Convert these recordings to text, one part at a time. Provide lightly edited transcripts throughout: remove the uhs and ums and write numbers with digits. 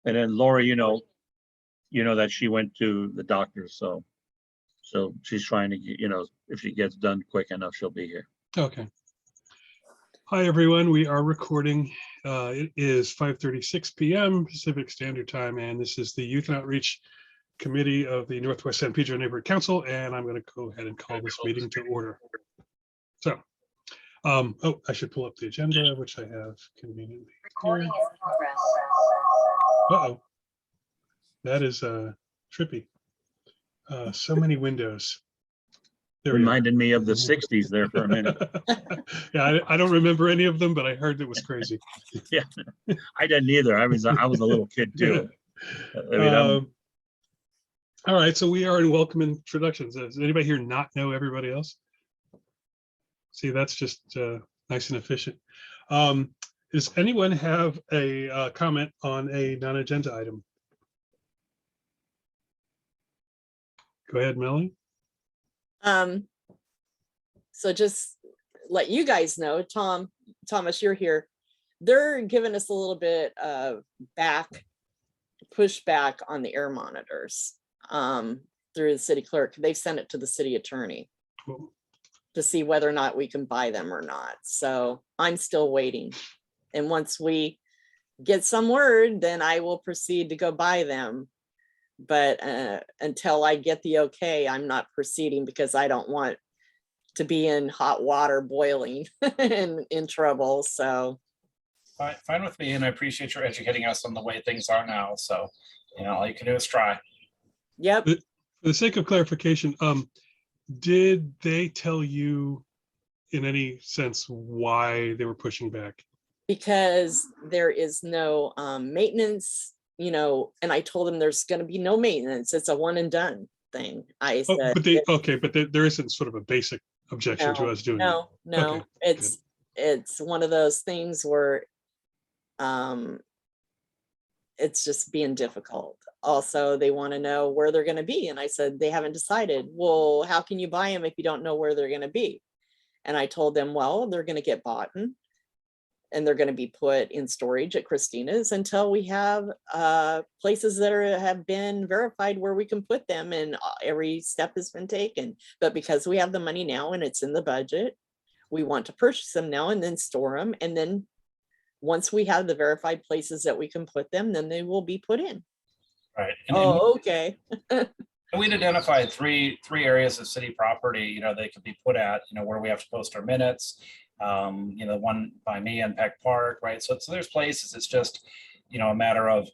And then Lori, that she went to the doctor, so she's trying to get, if she gets done quick enough, she'll be here. Okay. Hi, everyone. We are recording. It is 5:36 p.m. Pacific Standard Time, and this is the Youth and Outreach Committee of the Northwest San Pedro Neighborhood Council, and I'm going to go ahead and call this meeting to order. So, I should pull up the agenda, which I have conveniently here. Uh-oh. That is trippy. So many windows. There Reminded me of the 60s there for a minute. Yeah, I don't remember any of them, but I heard it was crazy. Yeah, I didn't either. I was a little kid too. All right, so we are in welcome introductions. Does anybody here not know everybody else? See, that's just nice and efficient. Does anyone have a comment on a non-agenda item? Go ahead, Melanie. So just let you guys know, Thomas, you're here. They're giving us a little bit of pushback on the air monitors through the city clerk. They've sent it to the city attorney to see whether or not we can buy them or not. So I'm still waiting. And once we get some word, then I will proceed to go buy them. But until I get the okay, I'm not proceeding because I don't want to be in hot water boiling and in trouble. So fine with me, and I appreciate your educating us on the way things are now. So, all you can do is try. Yep. For the sake of clarification, did they tell you in any sense why they were pushing back? Because there is no maintenance, and I told them there's going to be no maintenance. It's a one and done thing. I said, but there isn't sort of a basic objection to us doing it. No, okay, it's one of those things where it's just being difficult. Also, they want to know where they're going to be. And I said, they haven't decided. Well, how can you buy them if you don't know where they're going to be? And I told them, well, they're going to get bought and they're going to be put in storage at Christina's until we have places that have been verified where we can put them, and every step has been taken. But because we have the money now and it's in the budget, we want to purchase them now and then store them. And then once we have the verified places that we can put them, then they will be put in. Right. Okay. And we'd identified three areas of city property, they could be put at, where we have to post our minutes. One by me in Peck Park, right? So there's places. It's just, a matter of,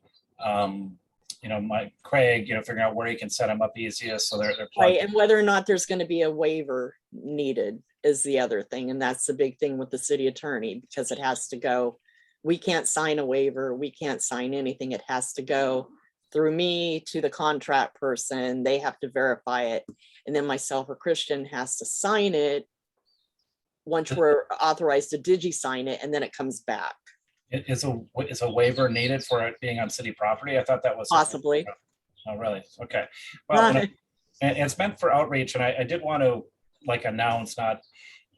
Craig, figuring out where he can set them up easiest. So they're right. And whether or not there's going to be a waiver needed is the other thing. And that's the big thing with the city attorney, because it has to go. We can't sign a waiver. We can't sign anything. It has to go through me to the contract person. They have to verify it. And then myself or Christian has to sign it once we're authorized to digi-sign it, and then it comes back. Is a waiver needed for it being on city property? I thought that was possibly. Oh, really? Okay. Well, and it's meant for outreach, and I did want to announce, not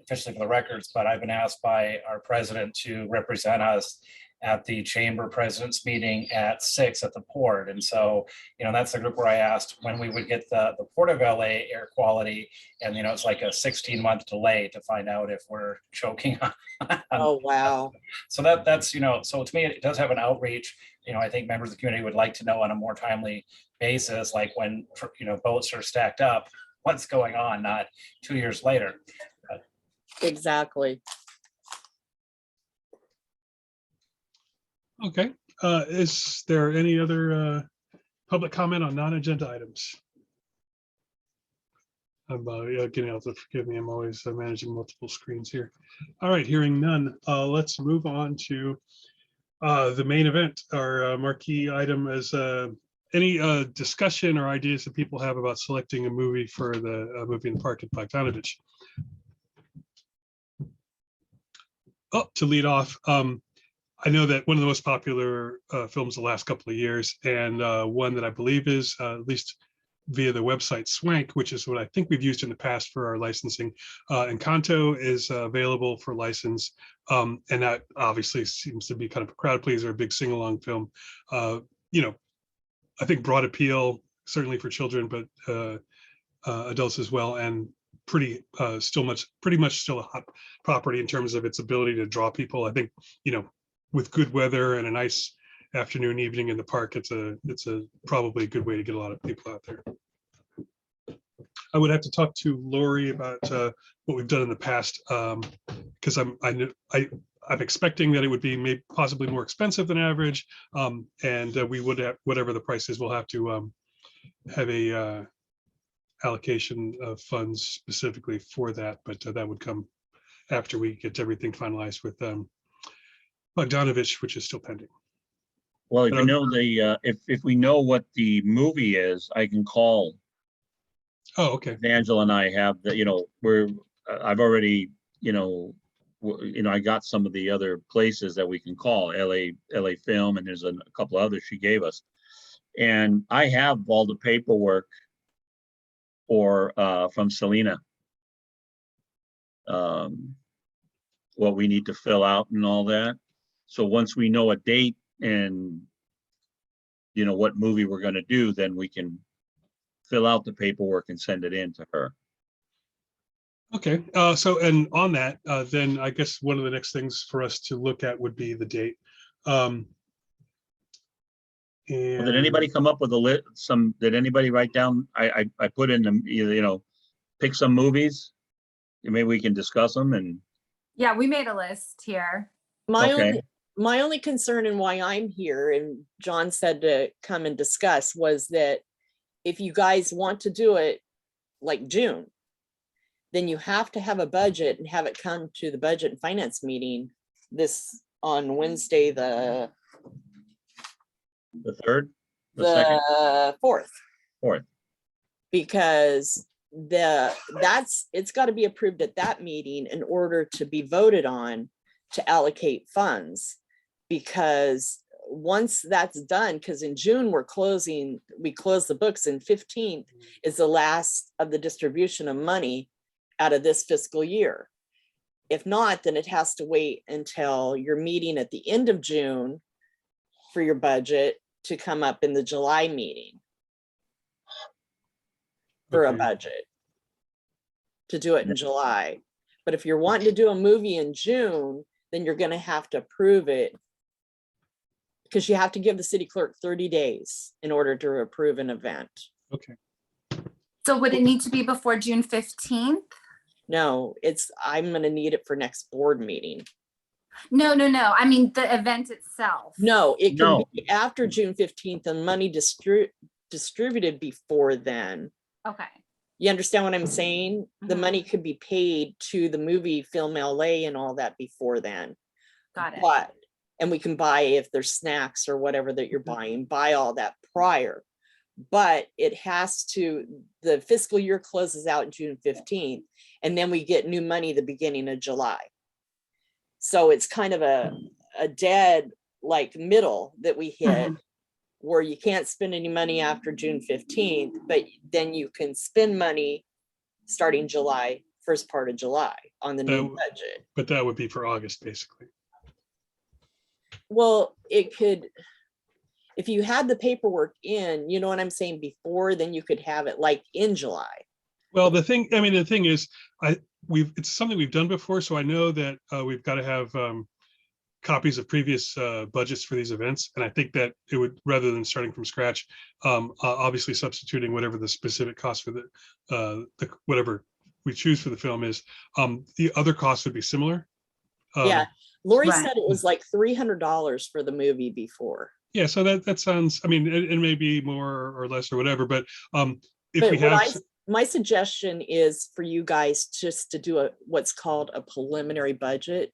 officially for the records, but I've been asked by our president to represent us at the chamber president's meeting at 6 at the port. And so, that's the group where I asked when we would get the Port of LA air quality. And, it's like a 16-month delay to find out if we're choking on. Oh, wow. So that's, so to me, it does have an outreach. I think members of the community would like to know on a more timely basis, like when, boats are stacked up, what's going on, not 2 years later. Exactly. Okay. Is there any other public comment on non-agenda items? I'm getting out to forgive me. I'm always managing multiple screens here. All right, hearing none. Let's move on to the main event. Our marquee item is any discussion or ideas that people have about selecting a movie for the movie in the park at Bogdanovich. To lead off, I know that one of the most popular films the last couple of years, and one that I believe is at least via the website Swank, which is what I think we've used in the past for our licensing, Encanto is available for license, and that obviously seems to be kind of a crowd pleaser, a big sing-along film. I think broad appeal, certainly for children, but adults as well, and pretty much still a hot property in terms of its ability to draw people. I think, with good weather and a nice afternoon, evening in the park, it's a probably a good way to get a lot of people out there. I would have to talk to Lori about what we've done in the past, because I'm expecting that it would be maybe possibly more expensive than average, and we would have, whatever the price is, we'll have to have a allocation of funds specifically for that, but that would come after we get everything finalized with Bogdanovich, which is still pending. Well, if you know if we know what the movie is, I can call. Oh, okay. Angela and I have the, I've already, I got some of the other places that we can call, LA Film, and there's a couple others she gave us. And I have all the paperwork from Selena. What we need to fill out and all that. So once we know a date and, what movie we're going to do, then we can fill out the paperwork and send it in to her. Okay, so, and on that, then I guess one of the next things for us to look at would be the date. Well, did anybody come up with a list? Did anybody write down? I put in the, pick some movies. Maybe we can discuss them. And yeah, we made a list here. My only concern and why I'm here, and John said to come and discuss, was that if you guys want to do it like June, then you have to have a budget and have it come to the budget and finance meeting on Wednesday, the 3rd, the 4th. 4th. Because it's got to be approved at that meeting in order to be voted on to allocate funds. Because once that's done, because in June we close the books, and 15th is the last of the distribution of money out of this fiscal year. If not, then it has to wait until your meeting at the end of June for your budget to come up in the July meeting for a budget, to do it in July. But if you're wanting to do a movie in June, then you're going to have to approve it, because you have to give the city clerk 30 days in order to approve an event. Okay. So would it need to be before June 15th? No, I'm going to need it for next board meeting. No. I mean, the event itself. No, it can be after June 15th and money distributed before then. Okay. You understand what I'm saying? The money could be paid to the movie Film LA and all that before then. Got it. And we can buy, if there's snacks or whatever that you're buying, buy all that prior. But it has to, the fiscal year closes out June 15th, and then we get new money the beginning of July. So it's kind of a dead middle that we hit, where you can't spend any money after June 15th, but then you can spend money starting July, first part of July on the new budget. But that would be for August, basically. Well, it could, if you had the paperwork in, you know what I'm saying, before, then you could have it in July. Well, the thing is, it's something we've done before, so I know that we've got to have copies of previous budgets for these events, and I think that it would, rather than starting from scratch, obviously substituting whatever the specific cost for the whatever we choose for the film is, the other costs would be similar. Yeah, Lori said it was like $300 for the movie before. Yeah, so that sounds, I mean, it may be more or less or whatever, but if we have. My suggestion is for you guys just to do what's called a preliminary budget.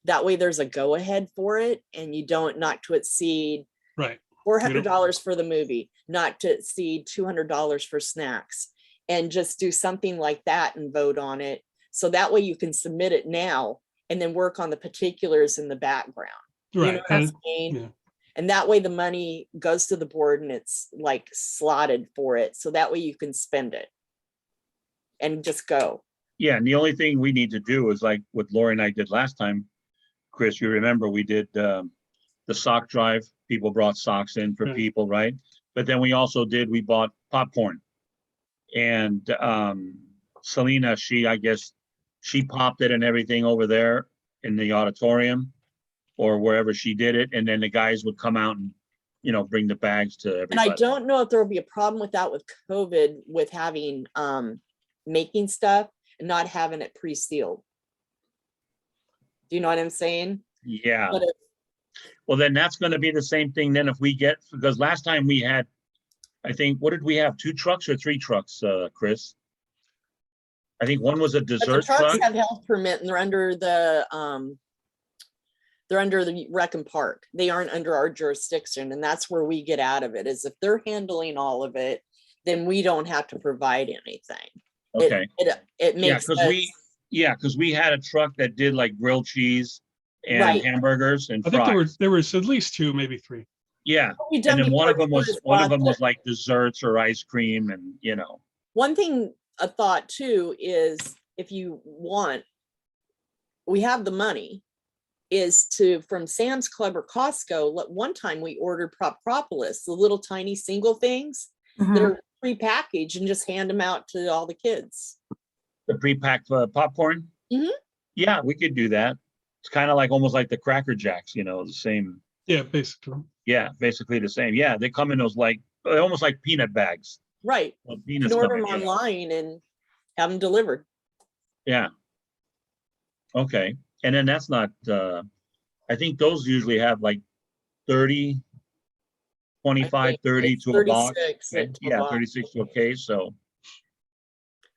That way there's a go ahead for it, and you don't, not to exceed $400 for the movie, not to exceed $200 for snacks, and just do something like that and vote on it. So that way you can submit it now and then work on the particulars in the background. Right. You know what I'm saying? Yeah. And that way the money goes to the board and it's slotted for it. So that way you can spend it and just go. Yeah. And the only thing we need to do is like what Lori and I did last time. Chris, you remember we did the sock drive. People brought socks in for Right. people, right? But then we bought popcorn. And Selena, I guess she popped it and everything over there in the auditorium or wherever she did it. And then the guys would come out and, bring the bags to And I everybody. don't know if there will be a problem with that with COVID, with having, making stuff and not having it pre-sealed. Do you know what I'm saying? Yeah. But if- Well, then that's going to be the same thing then if we get, because last time we had, I think, what did we have? 2 trucks or 3 trucks, Chris? I think one was a But the dessert trucks truck. have health permit and they're under the rec and park. They aren't under our jurisdiction, and that's where we get out of it, is if they're handling all of it, then we don't have to provide anything. Okay. It makes sense. Because we had a truck that did like grilled cheese and Right. hamburgers and I think fries. there was at least 2, maybe 3. Yeah. What we've And done then one of before them is was like desserts or ice cream and, one thing, a thought too, is if you want, we have the money, is to, from Sam's Club or Costco, one time we ordered propolis, the little tiny single things that Mhm. are pre-packaged, and just hand them out to all the kids. the pre-packed popcorn. Mhm. Yeah, we could do that. It's kind of like almost like the Cracker Jacks, the same. Yeah, basically. Yeah, basically the same. Yeah, they come in those almost like peanut bags. Right. Well, You peanuts can order come them in, yeah. online and have them delivered. Yeah. Okay. And then that's not, I think those usually have like 30, 25, think 30 it's to a box. 36 Okay. to a Yeah, box. 36 to a case. So,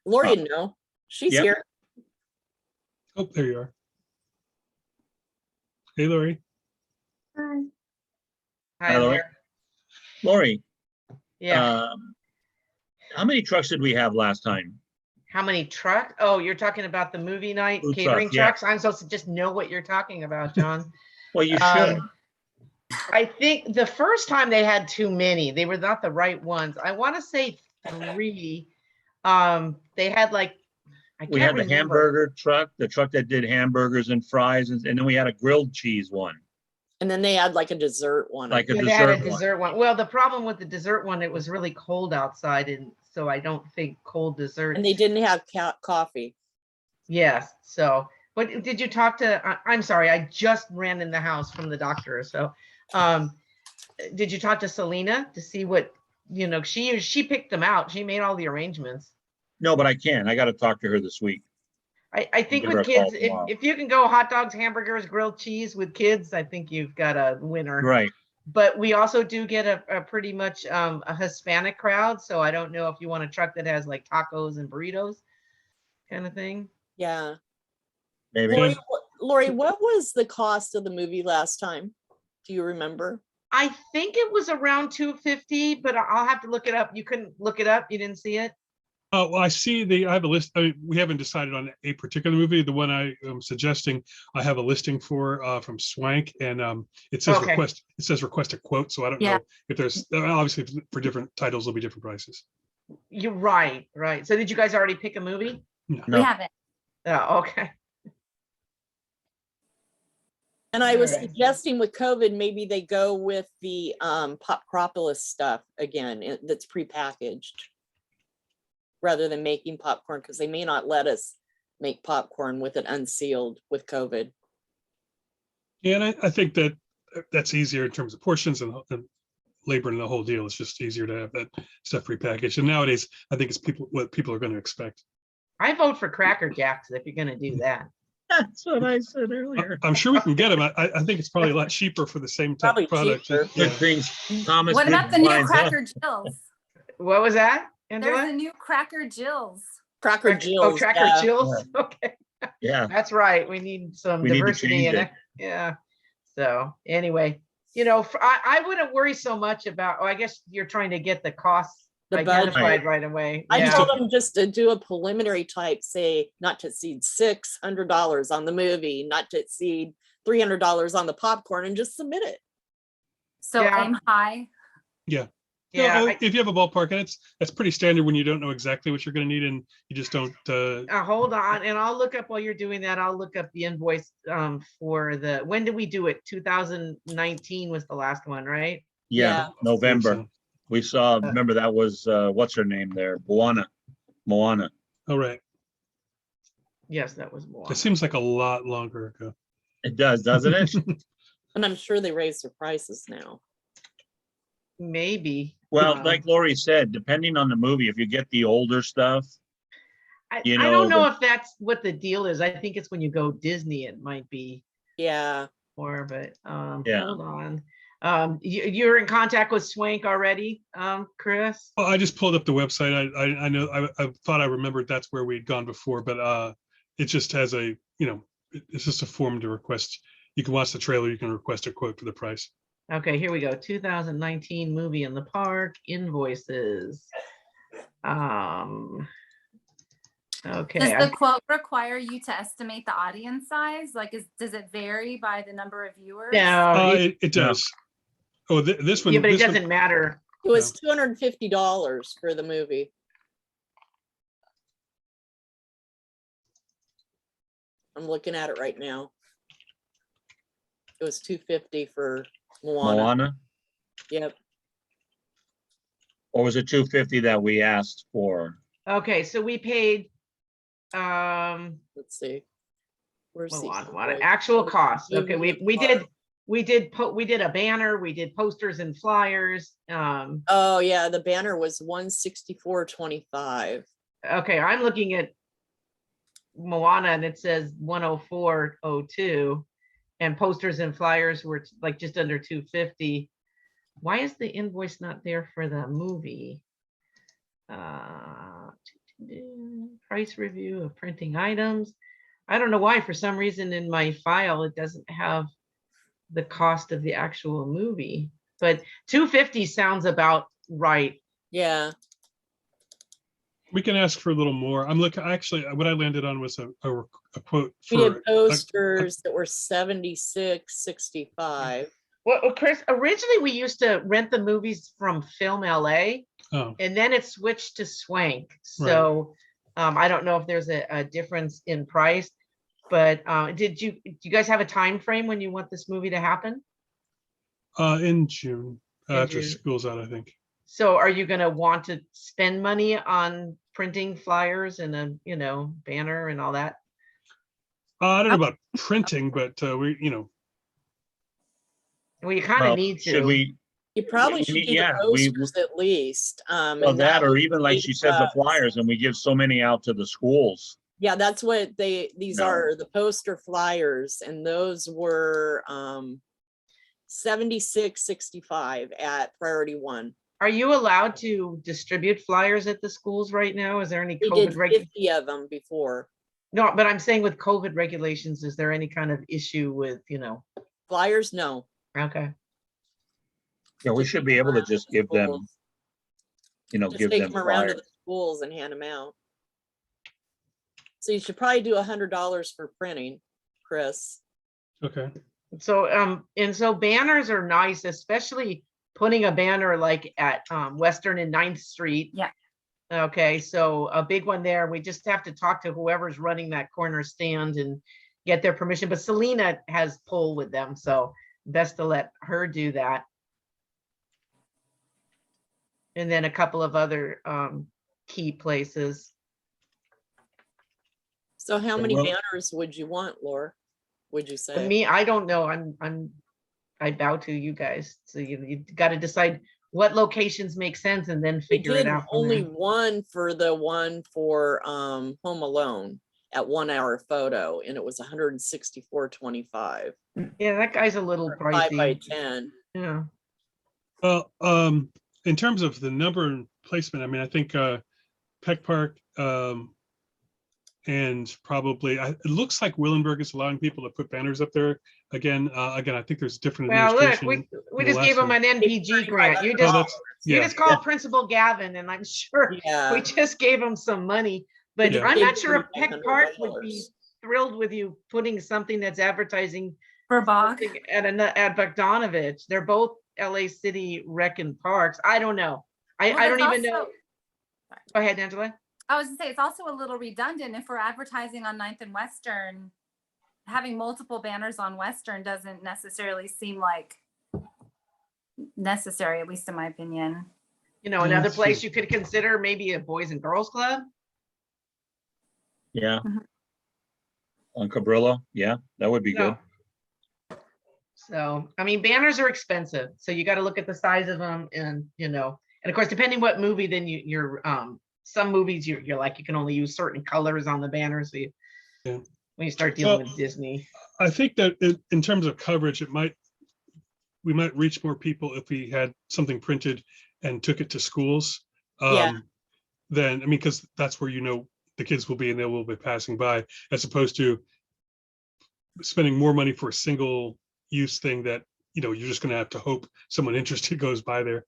Lori, no, she's Yep. here. Oh, there you are. Hey, Lori. Hi Hi, Lori. there. Lori, Yeah, how many trucks did we have last time? how many trucks? Oh, you're talking about the movie night Food catering trucks, yeah. trucks? I'm supposed to just know what you're talking about, John. Well, you should. I think the first time they had too many. They were not the right ones. I want to say 3. They had like, I We can't had the remember. hamburger truck, the truck that did hamburgers and fries, and then we had a grilled cheese one. And then they had like a dessert one. Like a Yeah, they had a dessert one. dessert one. Well, the problem with the dessert one, it was really cold outside, and so I don't think cold dessert. And they didn't have coffee. Yes, so, but did you talk to, I'm sorry, I just ran in the house from the doctor, so, did you talk to Selena to see what, she picked them out, she made all the arrangements. No, but I can. I got to talk to her this week. I think Give her with a call kids, tomorrow. if you can go hot dogs, hamburgers, grilled cheese with kids, I think you've got a winner. Right. But we also do get a pretty much a Hispanic crowd, so I don't know if you want a truck that has like tacos and burritos kind of thing. Yeah. Maybe. Lori, what was the cost of the movie last time? Do you remember? I think it was around 250, but I'll have to look it up. You couldn't look it up? You didn't see it? Oh, well, I see I have a list. We haven't decided on a particular movie. The one I am suggesting, I have a listing for from Swank, and it says Okay. request a quote. So I don't Yeah. know if there's obviously for different titles there'll be different prices. You're right. So did you guys already pick a movie? No. We have it. Oh, okay. And I was Alright. suggesting with COVID, maybe they go with the Popcropolis stuff again, that's prepackaged, rather than making popcorn, because they may not let us make popcorn with it unsealed with COVID. Yeah, and I think that's easier in terms of portions and labor and the whole deal. It's just easier to have that stuff prepackaged. And nowadays, I think it's what people are going to expect. I vote for Cracker Jacks if you're gonna do that. That's what I said earlier. I'm sure we can get them. I think it's probably a lot cheaper for the same type Probably of product. cheaper. Good Yeah. things. Thomas. What about the new finds out. Cracker Jills? What was that, There's Angela? a new Cracker Jills. Cracker Oh, Jills. Cracker yeah. Jills? Okay, Yeah. that's right. We need some We need to diversity change in it. it. Yeah. So anyway, I wouldn't worry so much about, I guess you're trying to get the costs The budget. identified right away. I Yeah. told them just to do a preliminary type, say not to exceed $600 on the movie, not to exceed $300 on the popcorn, and just submit it. So Yeah. aim high. Yeah. Yeah, if you have a ballpark, and that's pretty standard when you don't know exactly what you're going to need and you just don't. hold on, and I'll look up while you're doing that. I'll look up the invoice for the, when did we do it? 2019 was the last one, right? Yeah, Yeah. November. so. We saw, remember that was, what's her name there? Moana. Oh, right. Yes, that was more. It seems like a lot longer ago. It does, doesn't it? And I'm sure they raised their prices now. Maybe. Well, like Lori said, depending on the movie, if you get the older stuff, I you don't know know, if that's what the deal is. I think it's when you go Disney, it might be Yeah. more, but Yeah. hold on. You're in contact with Swank already, Chris? Well, I just pulled up the website. I know I thought I remembered that's where we'd gone before, but it just has a, it's just a form to request. You can watch the trailer. You can request a quote for the price. Okay, here we go. 2019 movie in the park invoices. Okay. Does the quote require you to estimate the audience size? Like, does it vary by the number of viewers? No, It does. Oh, this one. yeah, but it this one- doesn't matter. It was $250 for the movie. I'm looking at it right now. It was $250 for Moana. Moana, Yep. or was it 250 that we asked for? Okay, so we paid Let's see. Where's the what actual cost? Okay, Movie we in the did a banner, we did posters and flyers. Oh yeah, the banner was $164.25. Okay, I'm looking at Moana and it says 104.02, and posters and flyers were like just under 250. Why is the invoice not there for the movie? Price review of printing items. I don't know why, for some reason in my file it doesn't have the cost of the actual movie, but 250 sounds about right. Yeah. We can ask for a little more. I'm looking, actually, what I landed on was a quote We did for, posters that were $76.65. Well, Chris, originally we used to rent the movies from Film LA, oh, and then it switched to Swank. So I don't know if there's a difference in price, but do you guys have a time frame when you want this movie to happen? in June, after June. school's out, I think. So are you going to want to spend money on printing flyers and a, banner and all that? I don't know about printing, but we, Well, you kind of need to. Should we, You probably should do yeah, the posters at least. well, And that, or would even like be she said, the flyers, and we give so many out to the schools. Yeah, that's what these No. are, the poster flyers, and those were $76.65 at Priority One. Are you allowed to distribute flyers at the schools right now? Is there any We did COVID 50 of them before. No, but I'm saying with COVID regulations, is there any kind of issue with, Flyers, no. Okay. Yeah, we should be able to just give them, Schools. Just give take them them around to flyers. the schools and hand them out. So you should probably do $100 for printing, Chris. Okay. So, and so banners are nice, especially putting a banner like at Western and 9th Street. Yeah. Okay, so a big one there. We just have to talk to whoever's running that corner stand and get their permission. But Selena has pull with them, so best to let her do that. And then a couple of other key places. So how many Well- banners would you want, Laura? Would you say? Me, I don't know. I bow to you guys. So you got to decide what locations make sense and then We figure it did out. from only there. one for Home Alone at 1 hour photo, and it was $164.25. Yeah, that guy's a little 5 by pricey. 10. Yeah. Well, in terms of the number and placement, I mean, I think Peck Park and probably it looks like Willenberg is allowing people to put banners up there again. I think there's different Well, look, administration. we the just last gave him one. an NPG grant. You Oh, just that's, you yeah, just called Principal Gavin, and I'm sure Yeah. we just gave him some money. But Yeah. I'm Gave not sure if him Peck Park would be $100. thrilled with you putting something that's advertising For Bog. something at Bogdanovich. They're both LA City Rec and Parks. I don't know. I Well, don't that's even know. also- Go ahead, Angela. I was gonna say, it's also a little redundant if we're advertising on 9th and Western, having multiple banners on Western doesn't necessarily seem like necessary, at least in my opinion. You know, Yeah, another that's true. place you could consider maybe a Boys and Girls Club. Yeah. Mhm. On Cabrillo, yeah, that would be good. No. So, I mean, banners are expensive, so you got to look at the size of them, and you know, and of course, depending what movie, then you're some movies you're like you can only use certain colors on the banner. So you, Yeah. when you start dealing Well, with Disney, I think that in terms of coverage, we might reach more people if we had something printed and took it to schools. Yeah. Then, I mean, because that's where, you know, the kids will be and they will be passing by, as opposed to spending more money for a single use thing that, you know, you're just going to have to hope someone interested goes by there.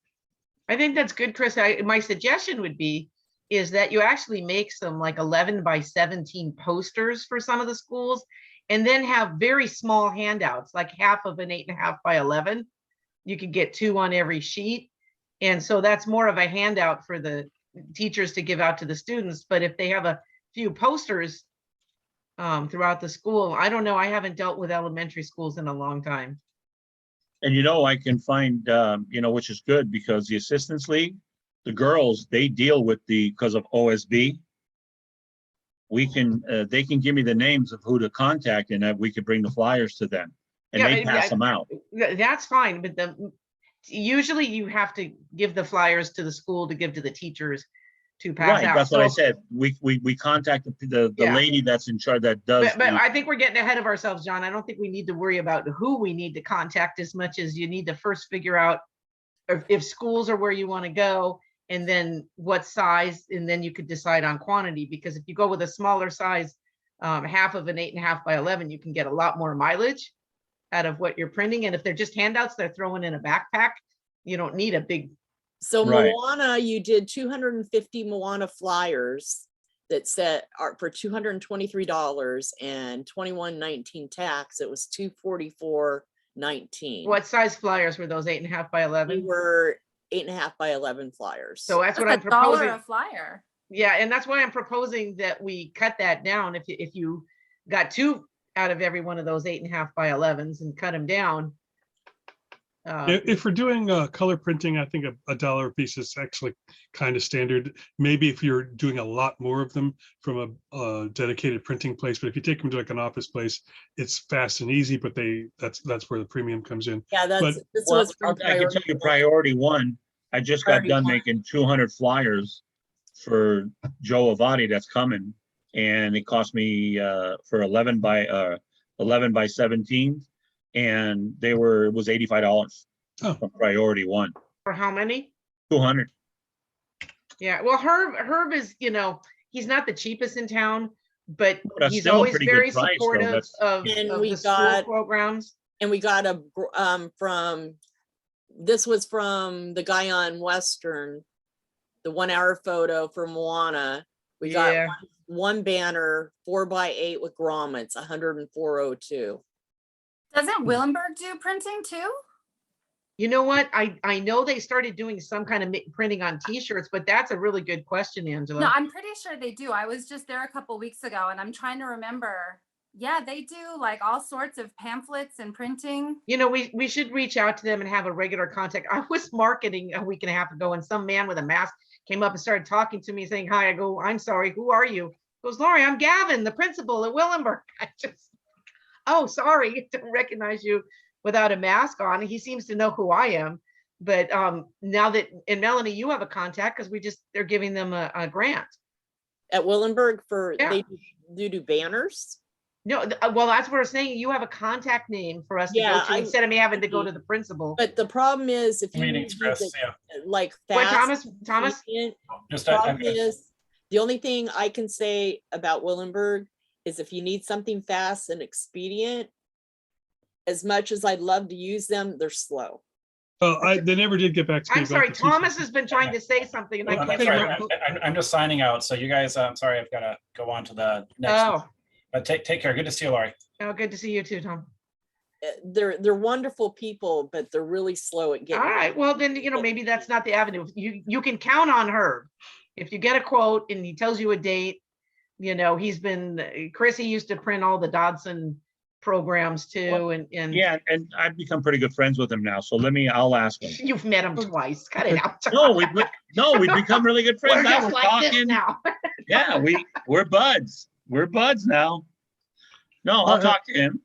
I think that's good, Chris. My suggestion would be is that you actually make some like 11 by 17 posters for some of the schools, and then have very small handouts, like half of an 8.5 by 11. You could get 2 on every sheet. And so that's more of a handout for the teachers to give out to the students. But if they have a few posters throughout the school, I don't know, I haven't dealt with elementary schools in a long time. And you know, I can find, you know, which is good because the Assistants League, the girls, they deal with because of OSB. We can, they can give me the names of who to contact and that we could bring the flyers to them and Yeah, they pass them out. That's fine, but usually you have to give the flyers to the school to give to the teachers to pass Right, out. that's what I So- said. We contact the Yeah. lady that's in charge that does. But I think we're getting ahead of ourselves, John. I don't think we need to worry about who we need to contact as much as you need to first figure out if schools are where you want to go, and then what size, and then you could decide on quantity. Because if you go with a smaller size, half of an 8.5 by 11, you can get a lot more mileage out of what you're printing. And if they're just handouts they're throwing in a backpack, you don't need a big. So Right. Moana, you did 250 Moana flyers that set are for $223 and 21.19 tax. It was $244.19. What size flyers were those? 8.5 by We 11? were 8.5 by 11 flyers. So that's what That's I'm $1 proposing. a flyer. Yeah, and that's why I'm proposing that we cut that down. If you got 2 out of every one of those 8.5 by 11s and cut them down. If we're doing color printing, I think a $1 a piece is actually kind of standard. Maybe if you're doing a lot more of them from a dedicated printing place, but if you take them to like an office place, it's fast and easy, but that's where the premium comes in. Yeah, But- this Well, was from I can tell you Priority priority one, I just got Priority done one. making 200 flyers for Joe Avati that's coming. And it cost me for 11 by 17. And it was $85 Oh. from priority one, For how many? 200. Yeah, well, Herb is, you know, he's not the cheapest in town, but That's he's still a always pretty good very price, though. supportive That's- of And we the school got- programs. And we got this was from the guy on Western, the 1 hour photo for Moana. We got Yeah. one banner, 4x8 with grommets, 104.02. Doesn't Willenberg do printing too? You know what? I know they started doing some kind of printing on t-shirts, but that's a really good question, Angela. No, I'm pretty sure they do. I was just there a couple weeks ago and I'm trying to remember. Yeah, they do like all sorts of pamphlets and printing. You know, we should reach out to them and have a regular contact. I was marketing a week and a half ago, and some man with a mask came up and started talking to me saying, hi. I go, I'm sorry, who are you? He goes, Lori, I'm Gavin, the principal at Willenberg. I just, oh, sorry, don't recognize you without a mask on. He seems to know who I am. But now that, and Melanie, you have a contact because they're giving them a grant. At Willenberg Yeah. they do banners. No, well, that's what we're saying. You have a contact name for us to Yeah, go to instead of me having to go to the principal. But the problem is if you Meetings, need Chris, it, yeah. like What, fast, Thomas? convenient, Just, problem is, the only thing I can say about Willenberg is if you need something fast and expedient, as much as I'd love to use them, they're slow. They never did get back to me. I'm about sorry, the t-shirt. Thomas has been trying to say something and I Oh, can't. that's Okay, right. well- I'm just signing out. So you guys, I'm sorry, I've got to go on to the next. Oh, But take care. Good to see you, Laurie. oh, good to see you too, Tom. they're wonderful people, but they're really slow at All getting. right, well, then, maybe that's not the avenue. You can count on her. If you get a quote and he tells you a date, Chrissy used to print all the Dodson programs too, and Yeah, and I've become pretty good friends with him now. So I'll ask him. you've met him twice. Cut it out. No, we've become really good friends. We're Now just we're like this talking. now. Yeah, we're buds. We're buds now. No, I'll talk to him,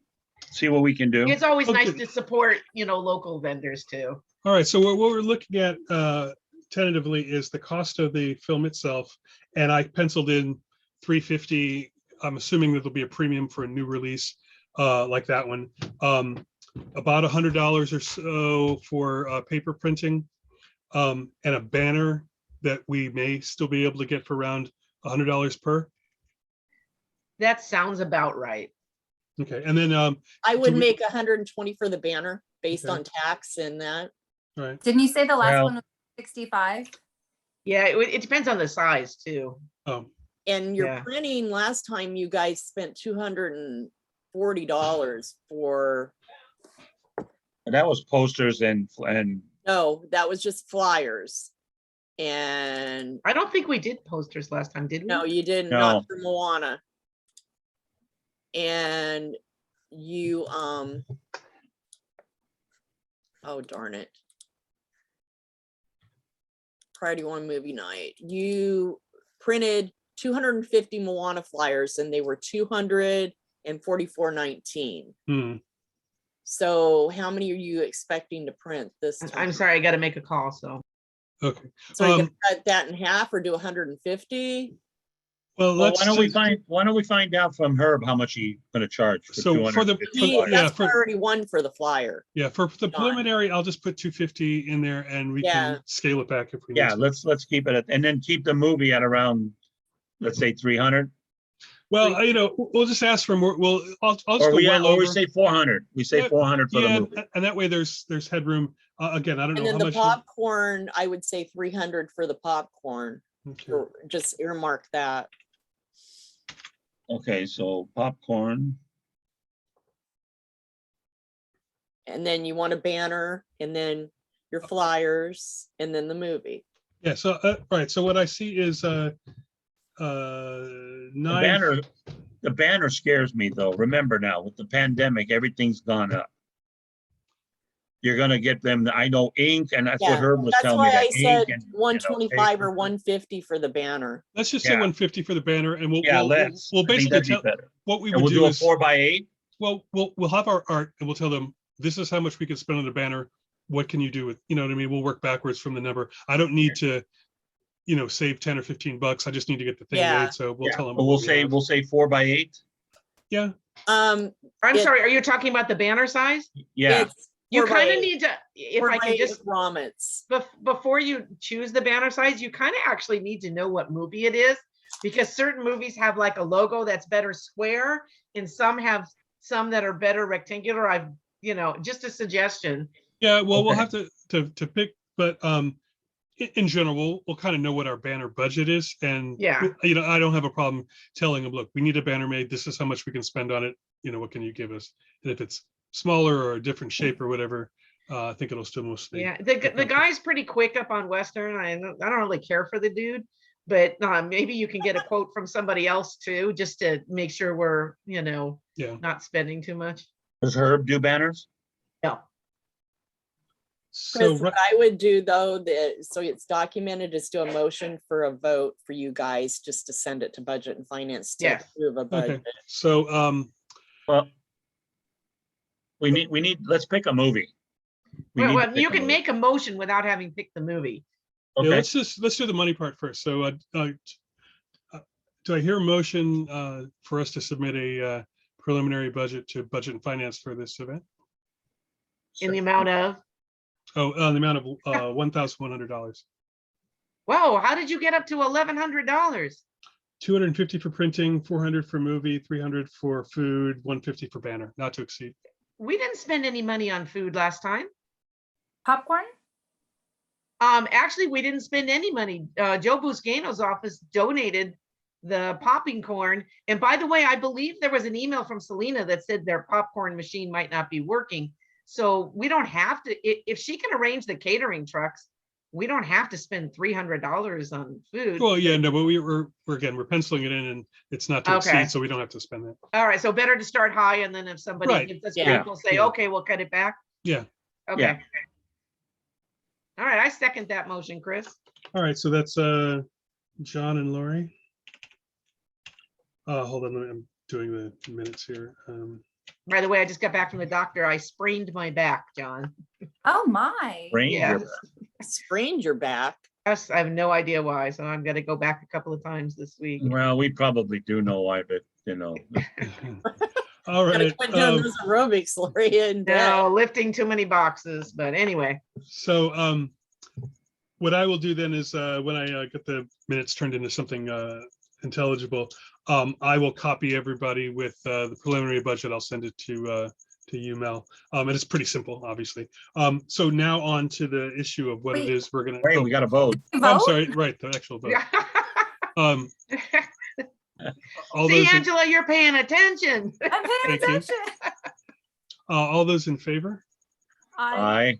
see what we can do. It's always nice Okay. to support, local vendors too. All right, so what we're looking at tentatively is the cost of the film itself, and I penciled in $350. I'm assuming that there'll be a premium for a new release like that one. About $100 or so for paper printing, and a banner that we may still be able to get for around $100 per. That sounds about right. Okay, and then I would we- make 120 for the banner based Okay. on tax and that. all right. Didn't you say the last Well- one was 65? Yeah, it depends on the size too. And your Yeah. printing, last time you guys spent $240 for, That was posters and no, that was just flyers. And I don't think we did posters last time, did we? no, you didn't, No. not for Moana. And you, oh darn it. Priority One movie night, you printed 250 Moana flyers and they were $244.19. So how many are you expecting to print this time? I'm sorry, I got to make a call. So Okay. So you can cut that in half or do 150? Well, well, let's why don't we find out from Herb how much he's gonna charge for So for the- 250 for- flyers? yeah, That's priority one for the flyer. Yeah, for the Done. preliminary, I'll just put 250 in there and we Yeah. can scale it back if we need Yeah, to. let's keep it at, and then keep the movie at around, let's say 300, Well, we'll just ask for more. I'll just or go well or over. we say 400. We say Yeah, 400 for the Yeah, movie. and that way there's headroom. Again, I don't And know then how the much. popcorn, I would say 300 for the popcorn. Okay. Or just earmark that. Okay, so popcorn. And then you want a banner and then your flyers and then the movie. Yeah. So right. So what I see is The nine. banner scares me though. Remember now, with the pandemic, everything's gone up. You're gonna get them, I know, ink, and that's what Yeah, Herb was that's telling me, why I that said ink and, 125 or paper. 150 for the banner. Let's just say Yeah. 150 for the banner, and we'll Yeah, we'll I think basically that'd be better. what we And would we'll do do a is 4x8. well we'll have our art and we'll tell them this is how much we can spend on the banner. What can you do with what I mean? We'll work backwards from the number. I don't need to save 10 or 15 bucks. I just need to get the thing Yeah. made. So we'll Yeah, tell them. but we'll say 4x8. Yeah. I'm It- sorry, are you talking about the banner size? Yeah, It's You 4 by kind of 8. need to, if 4 I by can 8 just, with grommets. before you choose the banner size, you kind of actually need to know what movie it is, because certain movies have like a logo that's better square and some have some that are better rectangular. Just a suggestion. Yeah. Well, we'll Okay. have to pick, but in general, we'll kind of know what our banner budget is, and Yeah. I don't have a problem telling them, look, we need a banner made. This is how much we can spend on it. What can you give us? And if it's smaller or a different shape or whatever, I think it'll still mostly. Yeah, the guy's pretty quick up on Western. I don't really care for the dude, but maybe you can get a quote from somebody else too, just to make sure we're, Yeah. not spending too much. does Herb do banners? No. So Chris, what I would do though, so it's documented, is do a motion for a vote for you guys just to send it to Budget and Finance to Yes. approve a budget. So Well, we need, let's pick a movie. We Well, need to well, pick you a can movie. make a motion without having picked the movie. yeah, Okay, let's do the money part first. So do I hear a motion for us to submit a preliminary budget to Budget and Finance for this event? In the amount of, Oh, the amount of $1,100. whoa, how did you get up to $1,100? 250 for printing, 400 for movie, 300 for food, 150 for banner, not to exceed. We didn't spend any money on food last time. Popcorn? Actually, we didn't spend any money. Joe Buscano's office donated the popping corn. And by the way, I believe there was an email from Selena that said their popcorn machine might not be working. So we don't have to, if she can arrange the catering trucks, we don't have to spend $300 on food. Well, yeah, no, but we're penciling it in, and it's not to Okay. exceed, so we don't have to spend that. All right, so better to start high, and then if somebody Right. gives us Yeah. grief, we'll say, Yeah. okay, we'll cut it back. Yeah. Okay. Yeah. All right, I second that motion, Chris. All right, so that's John and Lori. Hold on, I'm doing the minutes here. By the way, I just got back from the doctor. I sprained my back, John. Oh, my. Yeah. Sprained your back. Yes, I have no idea why, so I'm gonna go back a couple of times this week. Well, we probably do know why, but you know, All Gotta right. quit doing those aerobics, Lori, in bed. No, lifting too many boxes, but anyway. So what I will do then is when I get the minutes turned into something intelligible, I will copy everybody with the preliminary budget. I'll send it to you, Mel. And it's pretty simple, obviously. So now on to the issue of what it Wait. is we're gonna. hey, we got to vote. I'm Vote? sorry, right, the actual vote. Yeah. Um, all See, those, in, Angela, you're paying attention. I'm paying Thank you. attention. all those in favor? Aye.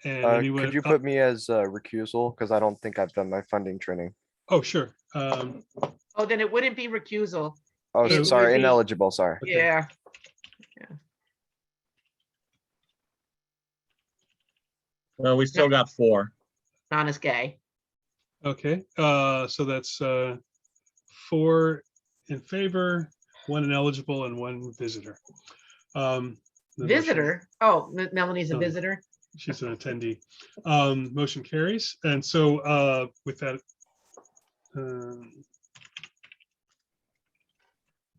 And anyone? Could you put me as recusal? Because I don't think I've done my funding training. Oh, sure. Oh, then it wouldn't be recusal. Oh, It would sorry, be- ineligible, sorry. Okay. Yeah. Well, we still got 4. Not as gay. Okay, so that's 4 in favor, 1 ineligible, and 1 visitor. The motion- Visitor? Oh, Melanie's a Oh. visitor. She's an attendee. Motion carries. And so with that,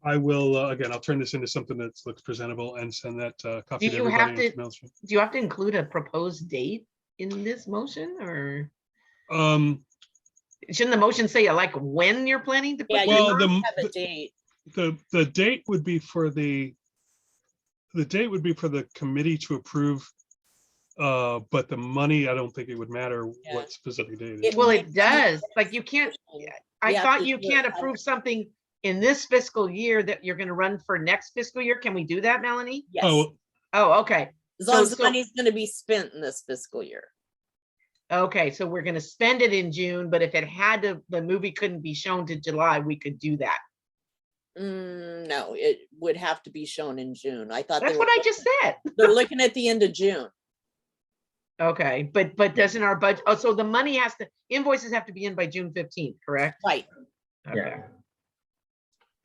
I will, again, I'll turn this into something that looks presentable and send that copy Do to you have everybody. to- in Maelstrom. Do you have to include a proposed date in this motion, or shouldn't the motion say like when you're planning to? Yeah, put you Well, this on? must have a date. the date would be for the date would be for the committee to approve, but the money, I don't think it would matter Yeah. what specific date. It- Well, it does. Like you can't, I have thought to you do it can't by- approve something in this fiscal year that you're gonna run for next fiscal year. Can we do that, Melanie? Yes, Oh, Oh, okay. as long so- as the so- money's gonna be spent in this fiscal year. Okay, so we're gonna spend it in June, but if it had to, the movie couldn't be shown to July, we could do that. No, it would have to be shown in June. I thought they That's were what I just said. they're looking at the end of June. Okay, but doesn't our budget, oh, so the money has to, invoices have to be in by June 15th, correct? Right. Okay.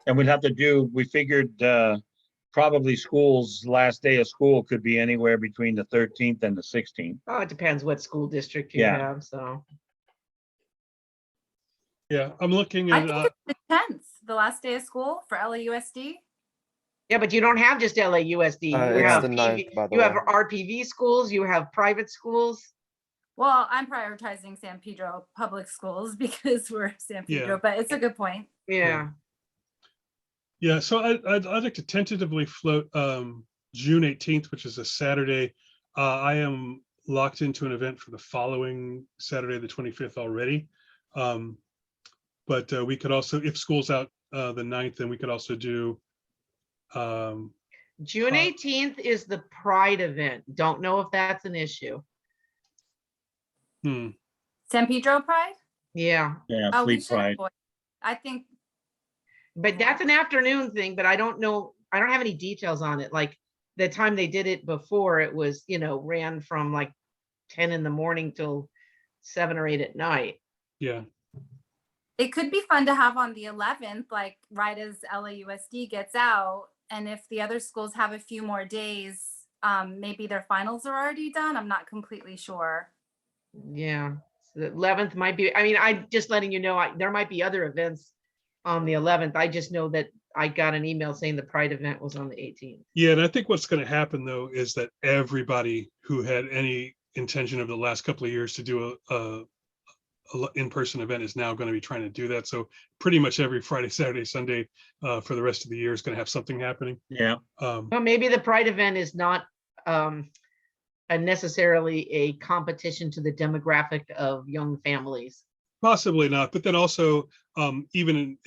And we'd have to do, we figured probably school's last day of school could be anywhere between the 13th and the 16th. Oh, it depends what school district you Yeah. have, so. yeah, I'm looking I at, think it's the 10th, the last day of school for LAUSD. Yeah, but you don't have just LAUSD. You It's have the PV 9th, by the you have way. RPV schools, you have private schools. Well, I'm prioritizing San Pedro Public Schools because we're San Yeah. Pedro, but it's a good point. Yeah. yeah, so I'd like to tentatively float June 18th, which is a Saturday. I am locked into an event for the following Saturday, the 25th already. But we could also, if school's out the 9th, then we could also do June 18th is the Pride event. Don't know if that's an issue. San Pedro Pride? Yeah, Yeah, Oh, we Fleet should Pride. avoid. I think but that's an afternoon thing, but I don't know, I don't have any details on it. Like the time they did it before, it was, ran from like 10 in the morning till 7 or 8 at night. yeah. it could be fun to have on the 11th, like right as LAUSD gets out. And if the other schools have a few more days, maybe their finals are already done. I'm not completely sure. Yeah, so the 11th might be, I mean, I just letting you know, there might be other events on the 11th. I just know that I got an email saying the Pride event was on the 18th. Yeah, and I think what's going to happen though is that everybody who had any intention of the last couple of years to do a in-person event is now going to be trying to do that. So pretty much every Friday, Saturday, Sunday for the rest of the year is going to have something happening. Yeah, Well, maybe the Pride event is not necessarily a competition to the demographic of young families. Possibly not, but then also, even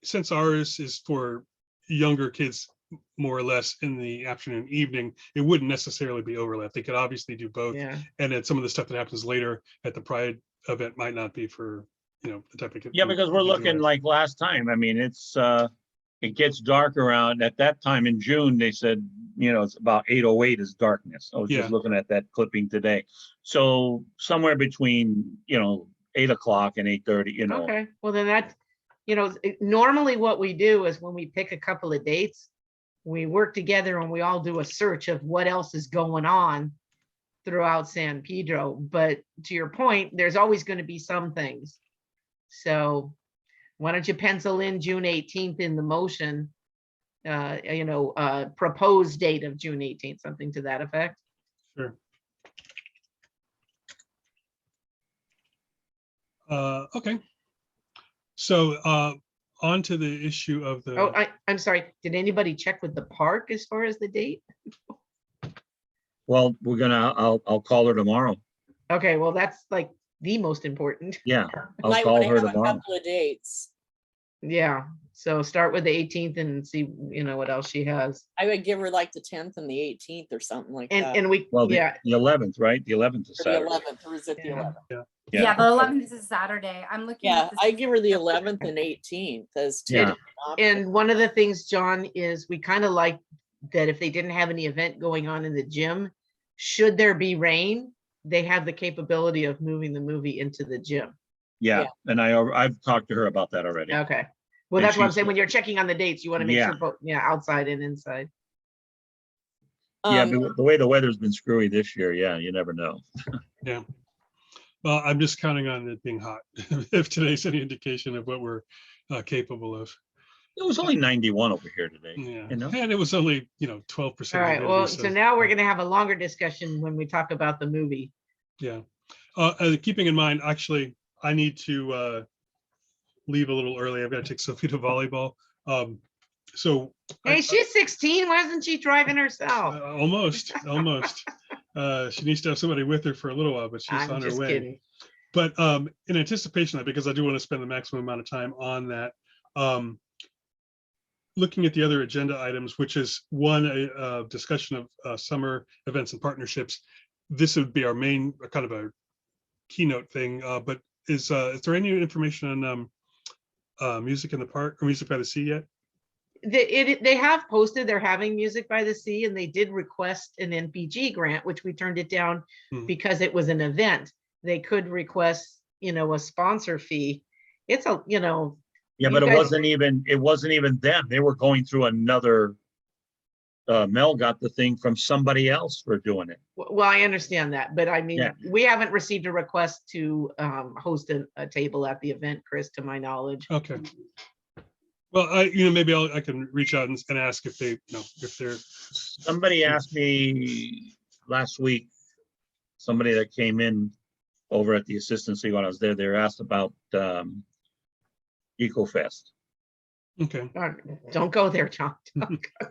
since ours is for younger kids, more or less in the afternoon, evening, it wouldn't necessarily be overlap. They could obviously do both. Yeah. And then some of the stuff that happens later at the Pride event might not be for, the type of. Yeah, because we're looking like last time. I mean, it gets dark around at that time in June. They said, it's about 8:08 is darkness. I was Yeah. just looking at that clipping today. So somewhere between, 8 o'clock and 8:30, Okay, well then that's, normally what we do is when we pick a couple of dates, we work together and we all do a search of what else is going on throughout San Pedro. But to your point, there's always going to be some things. So why don't you pencil in June 18th in the motion, proposed date of June 18th, something to that effect. Sure. Okay. So on to the issue of the. Oh, I'm sorry. Did anybody check with the park as far as the date? Well, I'll call her tomorrow. Okay, well, that's like the most important. Yeah, I'll Might call want to her have a tomorrow. couple of dates. Yeah, so start with the 18th and see, what else she has. I would give her like the 10th and the 18th or something like that. And we, Well, yeah, the 11th, right? The 11th is Or the Saturday. 11th, or is it the Yeah. 11th? Yeah, the 11th is a Saturday. I'm looking Yeah, at this. I give her the 11th and 18th as two. Yeah. different options. and one of the things, John, is we kind of like that if they didn't have any event going on in the gym, should there be rain, they have the capability of moving the movie into the gym. Yeah, and I've talked to her about that already. Okay. Well, And that's what I'm she's- saying. When you're checking on the dates, you want to make Yeah. sure both, outside and inside. Yeah, Um, but the way the weather's been screwy this year, yeah, you never know. Yeah. Well, I'm just counting on it being hot. If today's any indication of what we're capable of. It was only 91 over here today. Yeah. You know? And it was only, 12%. All right, humidity, well, so now we're gonna have a longer discussion when we talk about the movie. Yeah. Keeping in mind, actually, I need to leave a little early. I've got to take Sophie to volleyball. So Hey, she's 16, why isn't she driving herself? almost. She needs to have somebody with her for a little while, but she's I'm on her just way. kidding. But in anticipation of that, because I do want to spend the maximum amount of time on that, looking at the other agenda items, which is one, a discussion of summer events and partnerships. This would be our main kind of a keynote thing. But is there any information on music in the park or music by the sea yet? They have posted they're having Music by the Sea, and they did request an NPG grant, which we turned it down Mhm. because it was an event. They could request, a sponsor fee. It's a, Yeah, You but it guys- wasn't even them. They were going through another. Mel got the thing from somebody else for doing it. well, I understand that, but I mean, Yeah. we haven't received a request to host a table at the event, Chris, to my knowledge. Okay. Well, maybe I can reach out and ask if they, if they're. Somebody asked me last week, somebody that came in over at the assistancy when I was there, they were asked about EcoFest. Okay. Don't go there, John.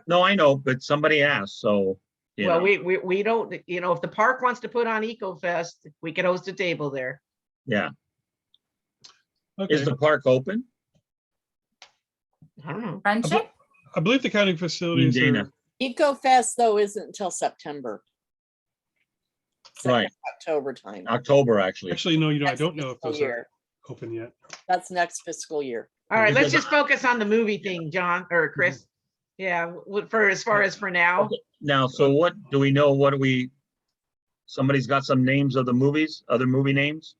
No, I know, but somebody asked, so. you Well, know, we don't, if the park wants to put on EcoFest, we could host a table there. Yeah, Okay. is the park open? I don't know. Friendship? I believe the counting facilities Dana. are. EcoFest though isn't until September. Right. October time. October, actually. Actually, no, I Next don't know if fiscal those are year. open yet. That's next fiscal year. All right, let's Because- just focus on the movie thing, John, or Chris. Yeah, for as far as for now. Okay, now, so what, do we know, somebody's got some names of the movies, other movie names?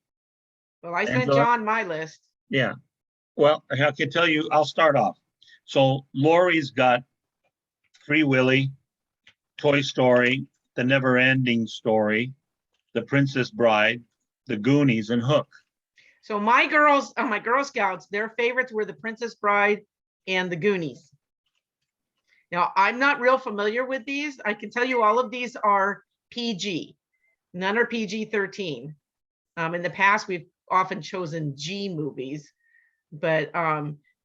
Well, I sent Angela? John my list. Yeah, well, I can tell you, I'll start off. So Lori's got Free Willy, Toy Story, The Never Ending Story, The Princess Bride, The Goonies, and Hook. So my girls, my Girl Scouts, their favorites were The Princess Bride and The Goonies. Now, I'm not real familiar with these. I can tell you all of these are PG. None are PG-13. In the past, we've often chosen G movies. But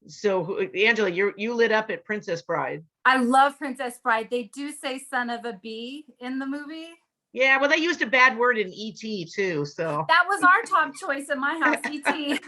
so Angela, you lit up at Princess Bride. I love Princess Bride. They do say son of a bee in the movie. Yeah, well, they used a bad word in ET too, so. That was our top choice in my house, ET.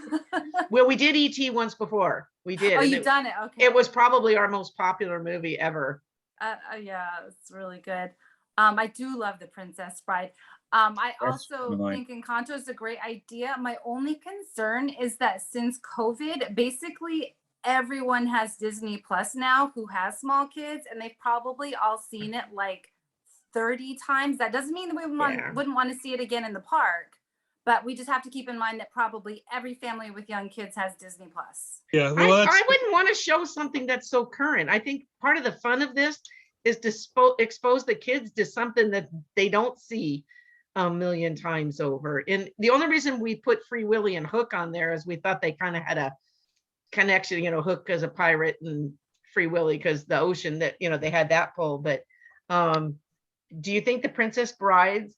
Well, we did ET once before. We did. Oh, and you've done it. Okay. It was probably our most popular movie ever. Yeah, it's really good. I do love The Princess Bride. I That's also mine. think Encanto is a great idea. My only concern is that since COVID, basically everyone has Disney Plus now who has small kids, and they've probably all seen it like 30 times. That doesn't mean that we Yeah. wouldn't want to see it again in the park, but we just have to keep in mind that probably every family with young kids has Disney Plus. Yeah, well, I wouldn't want to show something that's so current. I think part of the fun of this is to expose the kids to something that they don't see a million times over. And the only reason we put Free Willy and Hook on there is we thought they kind of had a connection, you know, Hook as a pirate and Free Willy because the ocean that, you know, they had that pull. But do you think the Princess Bride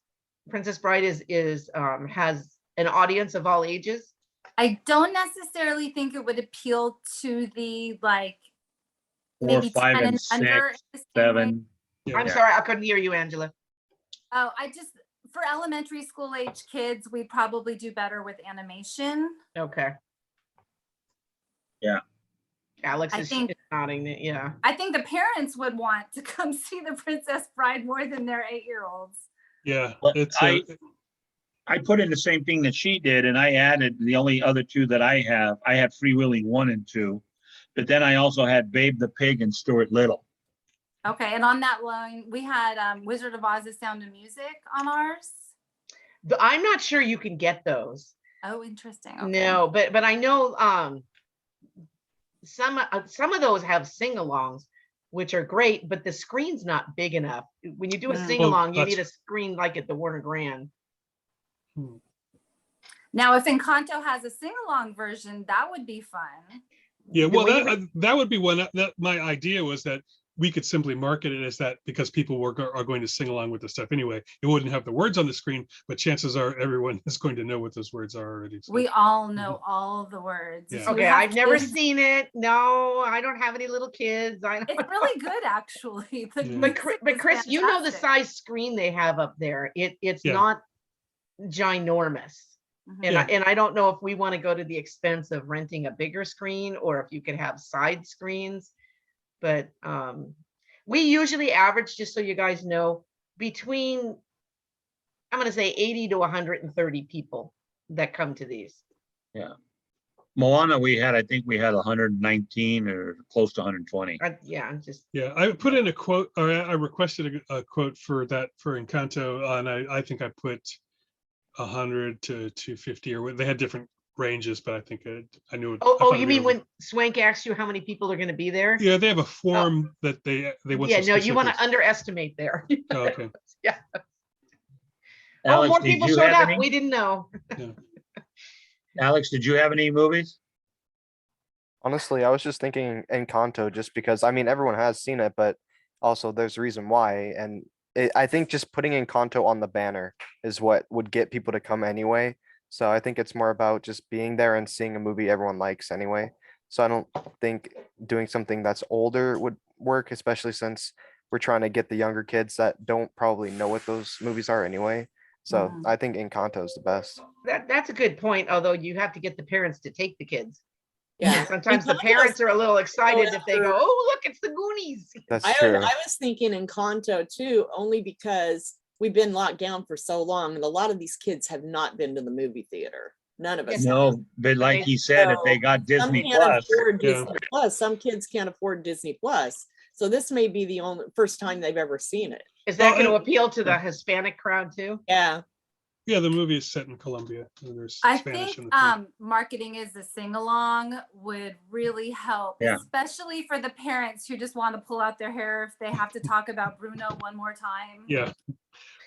is has an audience of all ages? I don't necessarily think it would appeal to the like 4, maybe 5, 10 and and under 6, in the same way. 7. I'm Yeah. sorry, I couldn't hear you, Angela. Oh, for elementary school age kids, we'd probably do better with animation. Okay. Yeah. Alex I is think- nodding. Yeah. I think the parents would want to come see The Princess Bride more than their 8-year-olds. yeah, Well, it's I put in the same thing that she did, and I added the only other two that I had Free Willy 1 and 2, but then I also had Babe the Pig and Stuart Little. Okay, and on that line, we had Wizard of Oz: The Sound of Music on ours. I'm not sure you can get those. Oh, interesting. Okay. No, but I know some of those have sing-alongs, which are great, but the screen's not big enough. When you do a Mm. sing-along, you that's- need a screen like at the Warner Grand. Now, if Encanto has a sing-along version, that would be fun. yeah, the well, way that would be one that my idea was that we could simply market it as that because people are going to sing along with the stuff anyway. It wouldn't have the words on the screen, but chances are everyone is going to know what those words are already. So. We all know all the words. Yeah. If you Okay, have I've never kids, seen it. No, I don't have any little kids. It's really good, actually. The Yeah. music But is Chris, you know the fantastic. size screen they have up there. It's Yeah. not ginormous. Mhm. And I don't know if we want to go to the expense of renting a bigger screen or if you could have side screens. But we usually average, just so you guys know, between, I'm going to say 80 to 130 people that come to these. Moana, I think we had 119 or close to 120. Yeah, just Yeah, I put in a quote, or I requested a quote for Encanto, and I think I put 100 to 250, or they had different ranges, but I think I knew. I oh, thought you it'd mean be when Swank asks you how many people are going to be there? Yeah, they have a form that they want. Yeah, some no, you want to specifics. underestimate there. Oh, okay. Yeah. Alex, more did people you showed have up. any? We didn't know. Alex, did you have any movies? Honestly, I was just thinking Encanto just because, I mean, everyone has seen it, but also there's a reason why. And I think just putting Encanto on the banner is what would get people to come anyway. So I think it's more about just being there and seeing a movie everyone likes anyway. So I don't think doing something that's older would work, especially since we're trying to get the younger kids that don't probably know what those movies are anyway. So Mhm. I think Encanto is the best. That's a good point, although you have to get the parents to take the kids. Yeah. Sometimes the Encanto's- parents are a little excited if they go, after- oh, look, it's the Goonies. That's I true. was thinking Encanto too, only because we've been locked down for so long, and a lot of these kids have not been to the movie theater. None of us. Yes. have. No, but like he said, if they got Some Disney can't Plus, afford Yeah. Disney Plus. Some kids can't afford Disney Plus. So this may be the first time they've ever seen it. Is that Well, going to and- appeal to the Hispanic crowd too? Yeah. Yeah, the movie is set in Colombia. And there's I Spanish think in the film. marketing as a sing-along would really help, Yeah. especially for the parents who just want to pull out their hair if they have to talk about Bruno one more time. Yeah.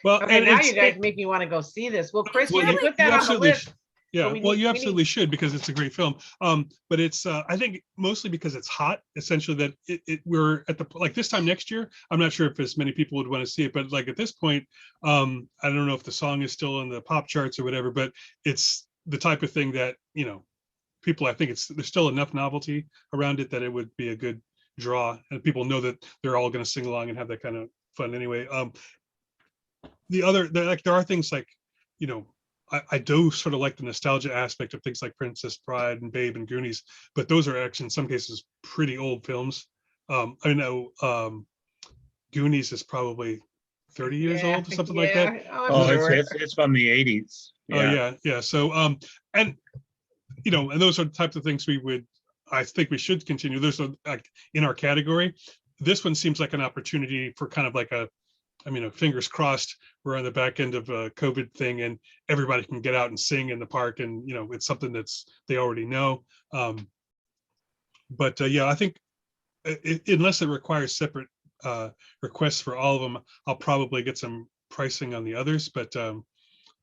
Well, Okay, and now it's- you guys make me want to go see this. Well, Chris, Well, you put that on the absolutely list. Yeah, we well, need- you we need- absolutely should because it's a great film. But it's I think mostly because it's hot. Essentially, that we're at the like this time next year. I'm not sure if as many people would want to see it, but like at this point, I don't know if the song is still in the pop charts or whatever. But it's the type of thing that people. I think there's still enough novelty around it that it would be a good draw, and people know that they're all going to sing along and have that kind of fun anyway. like there are things like, you know, I do sort of like the nostalgia aspect of things like Princess Bride and Babe and Goonies, but those are actually in some cases pretty old films. I know Goonies is probably 30 years old or something like that. Oh, I'm Oh, sure. it's from the 80s. Oh yeah. So and you know, and those are the types of things I think we should continue. Those are like in our category. This one seems like an opportunity for kind of like fingers crossed, we're on the back end of a COVID thing and everybody can get out and sing in the park, and you know, it's something they already know. But yeah, I think unless it requires separate requests for all of them, I'll probably get some pricing on the others, but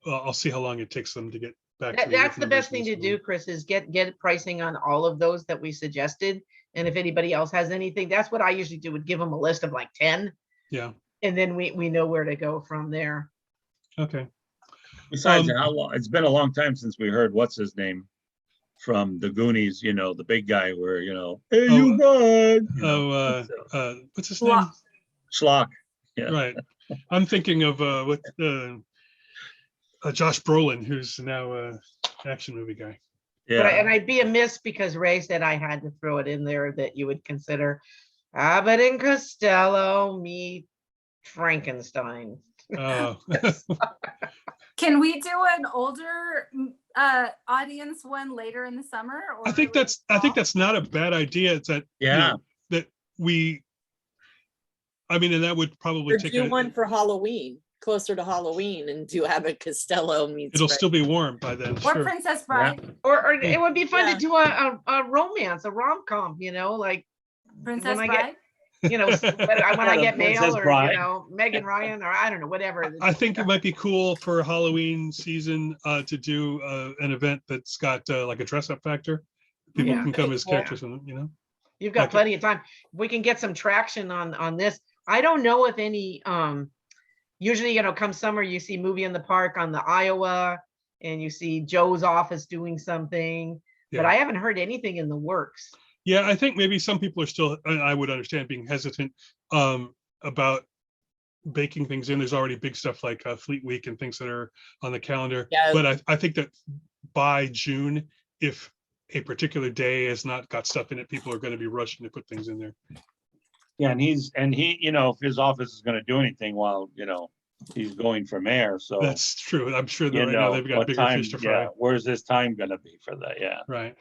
I'll see how long it takes them to get back to me with That's the best thing numbers to do, Chris, is get pricing on all of those that we suggested. And if anybody else has anything, that's what I usually do, would give them a list of like 10. Yeah. And then we know where to go from there. Okay. Besides, how long, it's been a long time since we heard what's his name from the Goonies, you know, the big guy where, you know, hey, you guys. You know, What's his name? Schlock. Yeah. Right. I'm thinking of Josh Brolin, who's now a action movie guy. Yeah. And I'd be amiss because Ray said I had to throw it in there that you would consider Abbott and Costello meet Frankenstein. Can we do an older audience one later in the summer? Or I think that's not a bad idea. It's that, you know, that and that would probably take do one for Halloween, closer to Halloween, and do Abbott Costello meets. It'll still be warm by then. Or Sure. Princess Bride. Or it would be fun to do a romance, a rom-com, you know, like Princess when Bride. when I get mail, or Bride. you know, Megan Ryan, or I don't know, whatever. I think it might be cool for Halloween season to do an event that's got like a dress-up factor. People can come as characters, you know. You've got plenty of time. We can get some traction on this. I don't know if any. Usually, you know, come summer, you see Movie in the Park on the Iowa, and you see Joe's office doing something, but I haven't heard anything in the works. Yeah, I think maybe some people are still, I would understand, being hesitant about baking things in. There's already big stuff like Fleet Week and things that are on the calendar. Yeah. But I think that by June, if a particular day has not got stuff in it, people are going to be rushing to put things in there. Yeah, and he, you know, if his office is going to do anything while, you know, he's going for mayor, so that's true. I'm sure that right now they've got bigger fish to fry. Yeah, where's his time going to be for that? Yeah, right.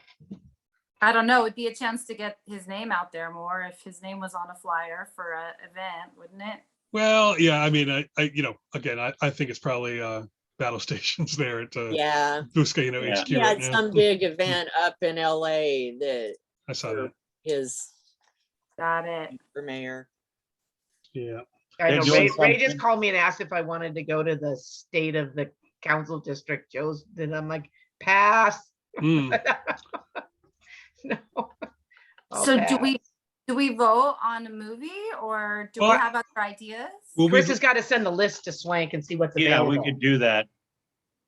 I don't know. It'd be a chance to get his name out there more if his name was on a flyer for an event, wouldn't it? Well, yeah. I mean, I you know, again, I think it's probably battle stations there at Busca, you know, HQ. He had some big event up in LA that I saw that. Got it. For mayor. Yeah. I know. Ray just called me and asked if I wanted to go to the state of the council district. Joe's, and I'm like, pass. No. So pass. do we vote on a movie, or do we have other ideas? Chris has got to send the list to Swank and see what's available. Yeah, we could do that.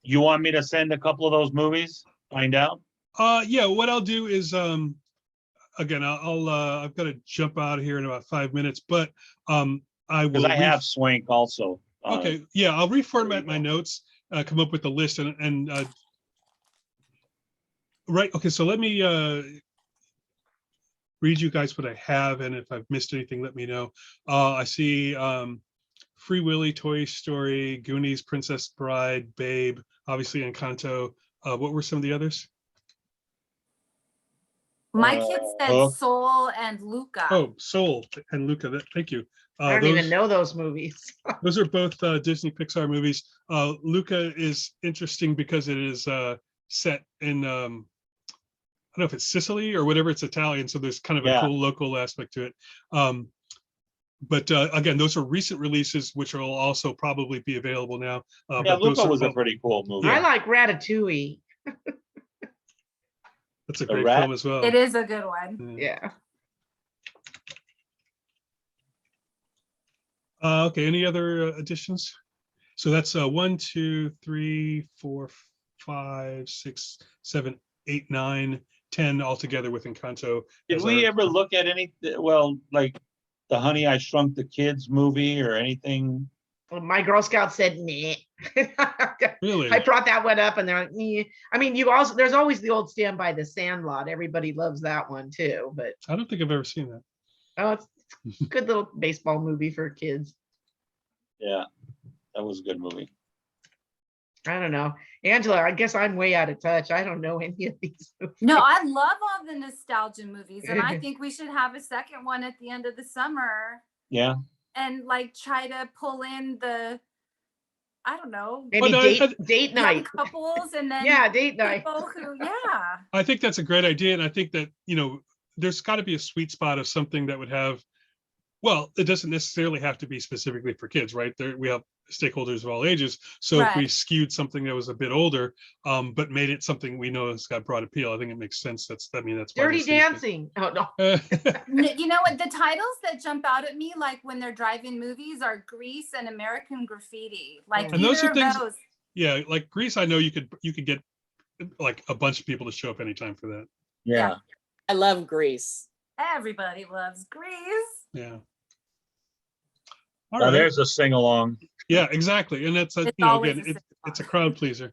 You want me to send a couple of those movies? Find out? Yeah, what I'll do is again, I've got to jump out of here in about 5 minutes, but I will. Because I have Swank also. Okay, yeah, I'll reformat my notes, come up with a list, and right. Okay, so let me read you guys what I have, and if I've missed anything, let me know. I see Free Willy, Toy Story, Goonies, Princess Bride, Babe, obviously Encanto. What were some of the others? My kids said Soul and Luca. Oh, Soul and Luca. Thank you. I don't even know those movies. Those are both Disney Pixar movies. Luca is interesting because it is set in, I don't know if it's Sicily or whatever, it's Italian. So there's kind of a cool local aspect to it. But again, those are recent releases, which will also probably be available now. Yeah, Luca was a pretty cool movie. I like Ratatouille. That's a great film as well. It is a good one. Yeah. Okay, any other additions? So that's 1, 2, 3, 4, 5, 6, 7, 8, 9, 10 altogether with Encanto. Did we ever look at any, well, like the Honey, I Shrunk the Kids movie or anything My Girl Scout said, "Meh." Really? I brought that one up and they're like, "Meh." I mean, there's always the old Stand by the Sandlot. Everybody loves that one too, but I don't think I've ever seen that. oh, it's a good little baseball movie for kids. Yeah, that was a good movie. I don't know. Angela, I guess I'm way out of touch. I don't know any of these movies. No, I love all the nostalgia movies, and I think we should have a second one at the end of the summer Yeah. and like try to pull in the, I don't know, Maybe no, date young night. couples and then Yeah, date night. people who, yeah. I think that's a great idea. And I think that, there's got to be a sweet spot of something that would have, well, it doesn't necessarily have to be specifically for kids, right? We have stakeholders of all ages. So if we Right. skewed something that was a bit older, but made it something we know has got broad appeal, I think it makes sense. That's why Dirty those things Dancing. Oh no. You know what? The titles that jump out at me, like when they're driving movies, are Grease and American Graffiti. Like And those either are of things- those. Yeah, like Greece, I know you could get like a bunch of people to show up anytime for that. Yeah. I love Grease. Everybody loves Grease. Yeah. All Now right. there's a sing along. Yeah, exactly. And that's It's always again, a it's a crowd pleaser.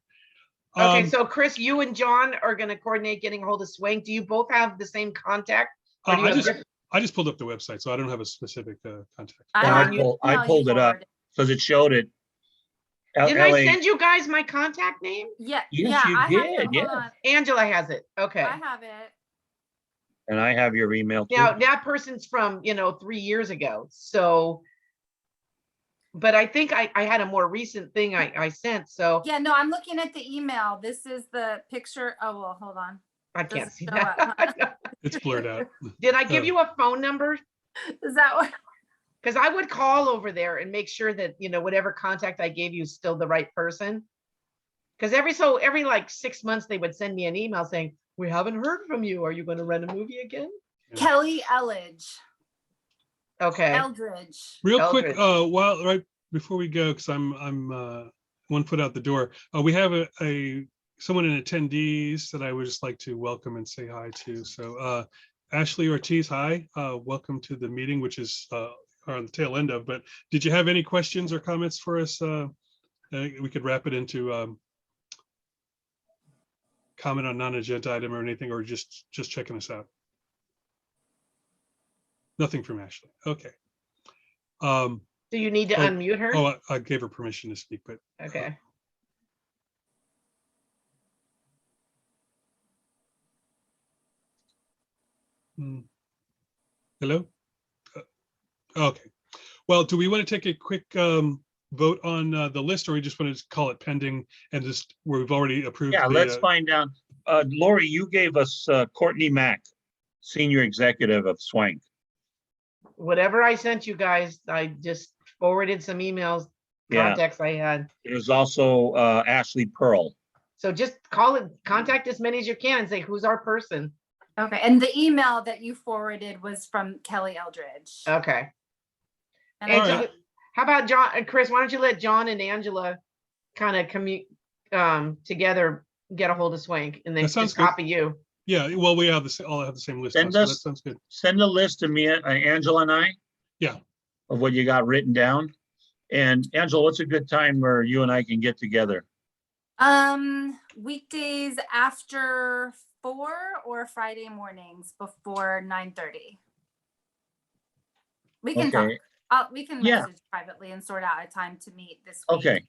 Okay, Um, so Chris, you and John are going to coordinate getting a hold of Swank. Do you both have the same contact? Or do you I have just different- I just pulled up the website, so I don't have a specific contact. I And have I email you pulled it up forwarded. because it showed it. Didn't I LA send you guys my contact name? Yeah, Yes, yeah, you I have did, it. Hold yeah. on. Angela has it. Okay. I have it. and I have your email too. Now that person's from 3 years ago. So, but I think I had a more recent thing I sent. So Yeah, no, I'm looking at the email. This is the picture. Oh, well, hold on. I can't Doesn't see show that. up, It's blurred out. Did I give you a phone number? Is that what? Because I would call over there and make sure that, whatever contact I gave you is still the right person. Because every like 6 months, they would send me an email saying, "We haven't heard from you. Are you going to rent a movie again?" Kelly Elledge. Okay. Eldridge. Real quick, Eldridge. while right before we go, because I'm 1 foot out the door. We have someone in attendees that I would just like to welcome and say hi to. So Ashley Ortiz, hi. Welcome to the meeting, which is on the tail end of. But did you have any questions or comments for us? We could wrap it into comment on non-agenda item or anything, or just checking us out. Nothing from Ashley. Okay. Do you need to unmute her? Oh, I gave her permission to speak, but Okay. hello. Okay. Well, do we want to take a quick vote on the list, or we just want to call it pending and just where we've already approved? Yeah, the, let's find out. Lori, you gave us Courtney Mack, Senior Executive of Swank. Whatever I sent you guys, I just forwarded some emails, Yeah. contacts I had. There's also Ashley Pearl. So just contact as many as you can and say, who's our person? Okay, and the email that you forwarded was from Kelly Eldridge. Okay. And And I- All right. how about John, Chris, why don't you let John and Angela kind of commute together, get a hold of Swank, and then That sounds just good. copy you. Yeah, well, we have all have the same list. Send so that us- sounds good. Send a list to me, Angela and I. Yeah. Of what you got written down. And Angela, what's a good time where you and I can get together? Weekdays after 4 or Friday mornings before 9:30. We can Okay. talk. We can Yeah. message privately and sort out a time to meet this week. Okay.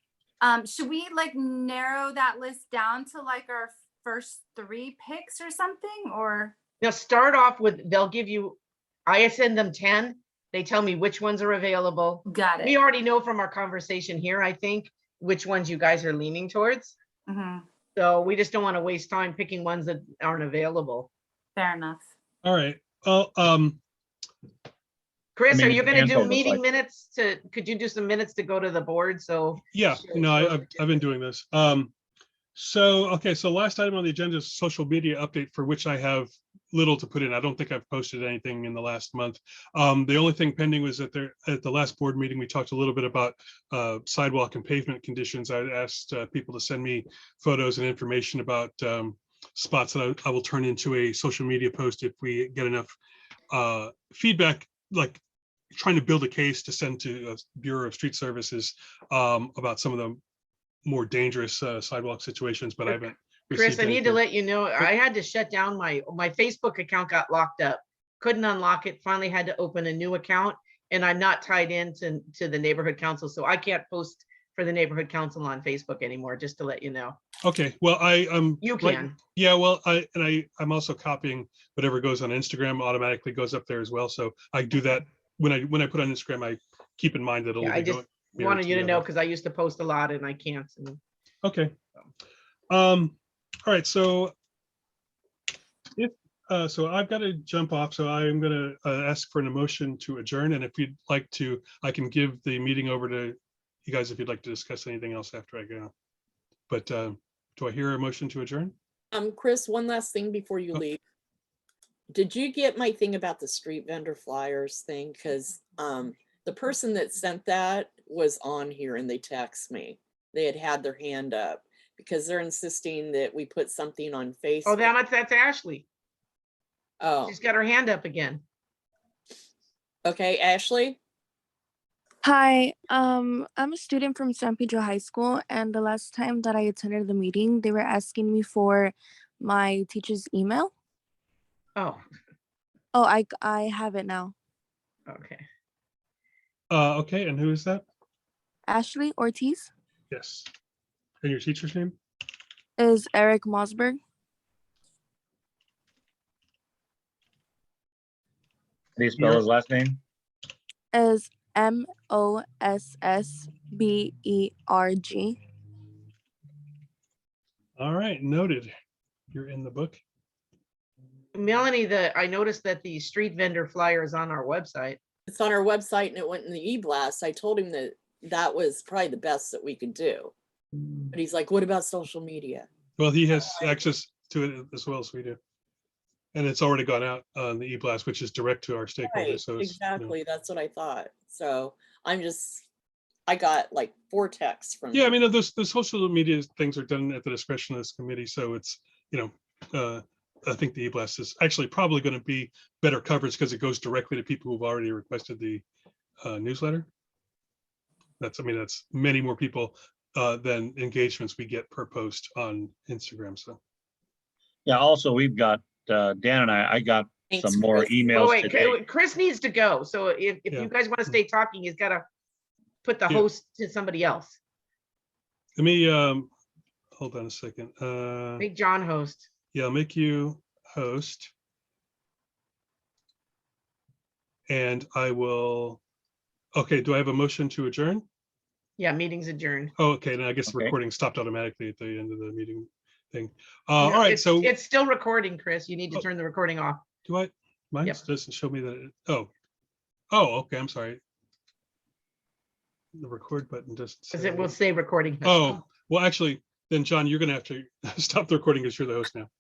Should we like narrow that list down to like our first 3 picks or something, or? Now start off with, they'll give you, I send them 10. They tell me which ones are available. Got We it. already know from our conversation here, I think, which ones you guys are leaning towards. Mhm. So we just don't want to waste time picking ones that aren't available. Fair enough. All right. Well, Chris, I are mean, you going to do Angela looks meeting like- minutes could you do some minutes to go to the board? So yeah, no, I've been doing this. So last item on the agenda is social media update, for which I have little to put in. I don't think I've posted anything in the last month. The only thing pending was that at the last board meeting, we talked a little bit about sidewalk and pavement conditions. I asked people to send me photos and information about spots that I will turn into a social media post if we get enough feedback, like trying to build a case to send to Bureau of Street Services about some of the more dangerous sidewalk situations, but I haven't Chris, received I need to anything. let you know, I had to shut down my Facebook account got locked up. Couldn't unlock it, finally had to open a new account, and I'm not tied into the neighborhood council, so I can't post for the neighborhood council on Facebook anymore, just to let you know. Okay, well, You can. Yeah, well, I'm also copying whatever goes on Instagram automatically goes up there as well. So I do that when I put on Instagram, I keep in mind that it'll Yeah, I be just going. mirrored wanted you to the know, other. because I used to post a lot and I can't. Okay. All right, so if so I've got to jump off, so I'm going to ask for an motion to adjourn, and if you'd like to, I can give the meeting over to you guys if you'd like to discuss anything else after I go. But do I hear a motion to adjourn? Chris, one last thing before you Oh. leave. Did you get my thing about the street vendor flyers thing? Because the person that sent that was on here and they text me. They had their hand up because they're insisting that we put something on Facebook. Oh, that's Ashley. Oh, She's got her hand up again. okay, Ashley. Hi, I'm a student from San Pedro High School, and the last time that I attended the meeting, they were asking me for my teacher's email. Oh, Oh, I have it now. okay. Okay, and who is that? Ashley Ortiz Yes. And your teacher's name? is Eric Mosberg. Can you spell his last name? Is Mossberg. All right, noted. You're in the book. Melanie, I noticed that the street vendor flyer is on our website. It's on our website and it went in the e-blast. I told him that that was probably the best that we could do. But he's like, what about social media? Well, he has access to it as well as we do. And it's already gone out on the e-blast, which is direct to our stakeholders. Right, So it's, exactly. That's what I thought. So I got like 4 texts from yeah, I him. mean, the social media things are done at the discretion of this committee. So it's, I think the e-blast is actually probably going to be better coverage because it goes directly to people who've already requested the newsletter. That's many more people than engagements we get per post on Instagram. So Yeah, also, we've got, Dan and I got Thanks, some more Chris. Oh, emails wait, today. Chris needs to go. So if Yeah. you guys want to stay talking, he's got to put the Yeah. host to somebody else. let me hold on a second. Make John host. Yeah, I'll make you host. And I will, okay, do I have a motion to adjourn? Yeah, meeting's adjourned. Oh, okay, then I guess the Okay. recording stopped automatically at the end of the meeting thing. No, All right, it's- so it's still recording, Chris. You need to Oh. turn the recording off. do I, mine Yep. doesn't show me that, okay, I'm sorry. The record button doesn't Because say. it will say recording. Oh, well, actually, then John, you're gonna have to stop the recording because you're the host now.